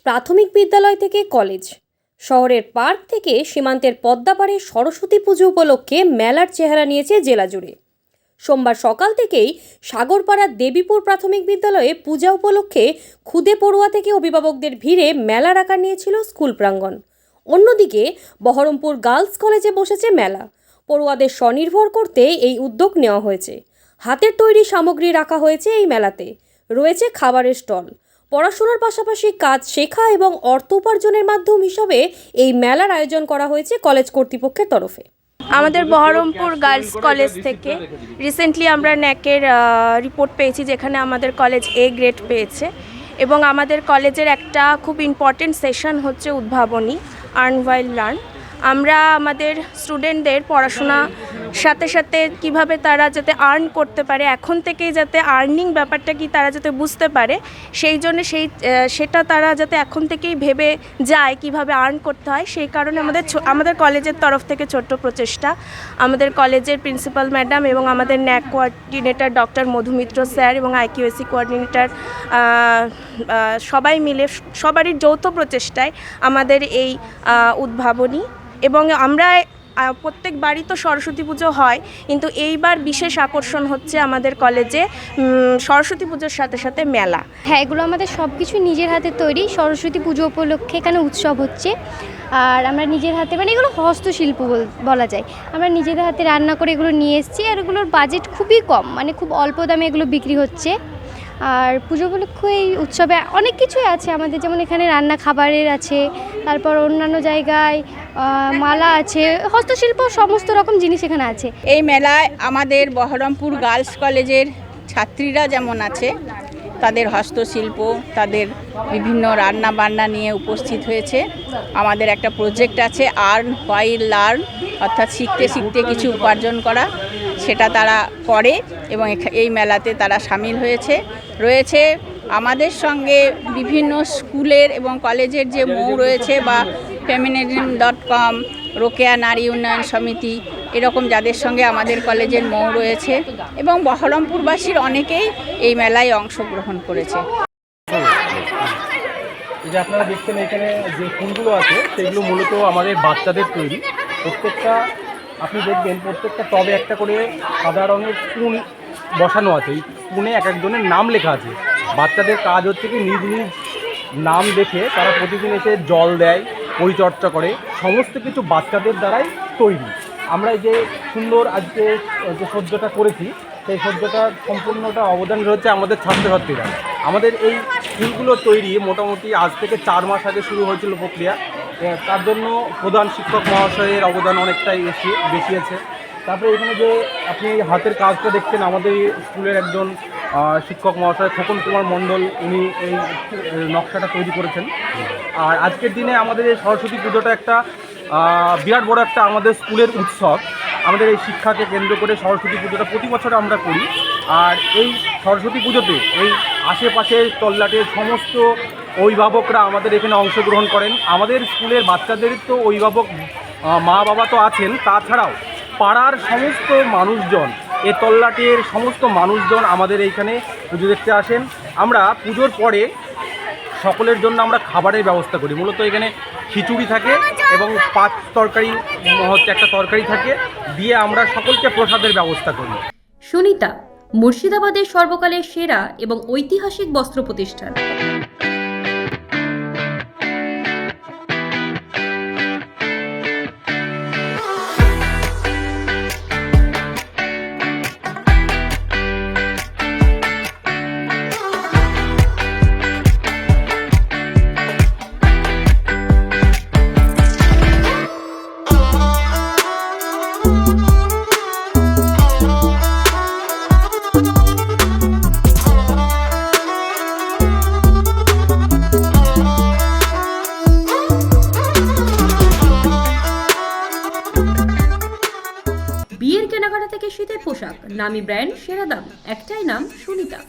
প্রাথমিক বিদ্যালয় থেকে কলেজ, শহরের পার্ক থেকে সীমান্তের পদ্মাপাড়ে সরস্বতী পুজো উপলক্ষে মেলার চেহারা নিয়েছে জেলা জুড়ে। সোমবার সকাল থেকেই সাগরপাড়ার দেবীপুর প্রাথমিক বিদ্যালয়ে পূজা উপলক্ষে খুদে পড়ুয়া থেকে অভিভাবকদের ভিড়ে মেলার আকার নিয়েছিল স্কুল প্রাঙ্গণ। অন্যদিকে বহরমপুর গার্লস কলেজে বসেছে মেলা। পড়ুয়াদের স্বনির্ভর করতে এই উদ্যোগ নেওয়া হয়েছে। হাতের তৈরি সামগ্রী রাখা হয়েছে এই মেলাতে। রয়েছে খাবারের স্টল। পড়াশোনার পাশাপাশি কাজ শেখা এবং অর্থ উপার্জনের মাধ্যম হিসাবে এই মেলার আয়োজন করা হয়েছে কলেজ কর্তৃপক্ষের তরফে। আমাদের বহরমপুর গার্লস কলেজ থেকে রিসেন্টলি আমরা ন্যাকের রিপোর্ট পেয়েছি, যেখানে আমাদের কলেজ A গ্রেড পেয়েছে এবং আমাদের কলেজের একটা খুব ইম্পর্টেন্ট সেশন হচ্ছে উদ্ভাবনী আর্ন ওয়াইল লার্ন। আমরা আমাদের স্টুডেন্টদের পড়াশোনা সাথে সাথে কিভাবে তারা যাতে আর্ন করতে পারে, এখন থেকেই যাতে আর্নিং ব্যাপারটা কি তারা যাতে বুঝতে পারে, সেই জন্য সেটা তারা যাতে এখন থেকেই ভেবে যায় কিভাবে আর্ন করতে হয়। সেই কারণে আমাদের কলেজের তরফ থেকে ছোট্ট প্রচেষ্টা, আমাদের কলেজের প্রিন্সিপাল ম্যাডাম এবং আমাদের ন্যাক কোঅর্ডিনেটর ডক্টর মধুমিত্র স্যার এবং IQAC কোঅর্ডিনেটর সবাই মিলে সবারই যৌথ প্রচেষ্টায় আমাদের এই উদ্ভাবনী। এবং আমরা প্রত্যেকবারই তো সরস্বতী পুজো হয়, কিন্তু এইবার বিশেষ আকর্ষণ হচ্ছে আমাদের কলেজে সরস্বতী পুজোর সাথে সাথে মেলা। হ্যাঁ, এগুলো আমাদের সব কিছু নিজের হাতে তৈরি। সরস্বতী পুজো উপলক্ষে এখানে উৎসব হচ্ছে, আর আমরা নিজের হাতে এগুলো হস্তশিল্প বলা যায়। আমরা নিজেদের হাতে রান্না করে এগুলো নিয়ে এসেছি, আর এগুলোর বাজেট খুবই কম, খুব অল্প দামে এগুলো বিক্রি হচ্ছে। আর পুজো উপলক্ষে এই উৎসবে অনেক কিছুই আছে আমাদের, যেমন এখানে রান্না খাবারের আছে, তারপর অন্যান্য জায়গায় মালা আছে, হস্তশিল্প সমস্ত রকম জিনিস এখানে আছে। এই মেলায় আমাদের বহরমপুর গার্লস কলেজের ছাত্রীরা যেমন আছে, তাদের হস্তশিল্প, তাদের বিভিন্ন রান্না বান্না নিয়ে উপস্থিত হয়েছে। আমাদের একটা প্রজেক্ট আছে আর্ন হোয়াইল লার্ন, অর্থাৎ শিখতে শিখতে কিছু উপার্জন করা, সেটা তারা করে এবং এই মেলাতে তারা সামিল রয়েছে। আমাদের সঙ্গে বিভিন্ন স্কুলের এবং কলেজের যে মৌ রয়েছে বা feminism.com, রোকেয়া নারী উন্নয়ন সমিতি, এরকম যাদের সঙ্গে আমাদের কলেজের মৌ রয়েছে এবং বহরমপুরবাসীর অনেকেই এই মেলায় অংশগ্রহণ করেছে। এই যে আপনারা দেখছেন এখানে যে ফুলগুলো আছে সেগুলো মূলত আমাদের বাচ্চাদের তৈরি। প্রত্যেকটা আপনি দেখবেন প্রত্যেকটা টবে একটা করে সাদা রঙের স্পুন বসানো আছে। এই স্পুনে এক একজনের নাম লেখা আছে। বাচ্চাদের কাজ হচ্ছে কি নিজ নিজ নাম দেখে তারা প্রতিদিন এসে জল দেয়, পরিচর্যা করে, সমস্ত কিছু বাচ্চাদের দ্বারাই তৈরি। আমরা এই যে সুন্দর আজকে যে সজ্জাটা করেছি, সেই সজ্জাটার সম্পূর্ণটা অবদান রয়েছে আমাদের ছাত্রছাত্রীরা। আমাদের এই ফুলগুলো তৈরি মোটামুটি আজ থেকে 4 মাস আগে শুরু হয়েছিল প্রক্রিয়া। তার জন্য প্রধান শিক্ষক মহাশয়ের অবদান অনেকটাই বেশি আছে। তারপরে এখানে যে আপনি হাতের কাজটা দেখছেন, আমাদের স্কুলের একজন শিক্ষক মহাশয় খোকন কুমার মণ্ডল, উনি এই নকশাটা তৈরি করেছেন। আর আজকের দিনে আমাদের এই সরস্বতী পুজোটা একটা বিরাট বড় একটা আমাদের স্কুলের উৎসব। আমাদের এই শিক্ষাকে কেন্দ্র করে সরস্বতী পুজোটা প্রতি বছর আমরা করি। আর এই সরস্বতী পুজোতে এই আশেপাশের তল্লাটের সমস্ত অভিভাবকরা আমাদের এখানে অংশগ্রহণ করেন। আমাদের স্কুলের বাচ্চাদের তো অভিভাবক মা বাবা তো আছেন, তাছাড়াও পাড়ার সমস্ত মানুষজন, এ তল্লাটের সমস্ত মানুষজন আমাদের এইখানে পুজো দেখতে আসেন। আমরা পুজোর পরে সকলের জন্য আমরা খাবারের ব্যবস্থা করি। মূলত এখানে খিচুড়ি থাকে এবং 5 তরকারি একটা তরকারি থাকে দিয়ে আমরা সকলকে প্রসাদের ব্যবস্থা করি। সুনিতা, মুর্শিদাবাদের সর্বকালের সেরা এবং ঐতিহাসিক বস্ত্র প্রতিষ্ঠান। বিয়ের কেনাকাটা থেকে শীতের পোশাক, নামি ব্র্যান্ড, সেরা দাম, একটাই নাম সুনিতা।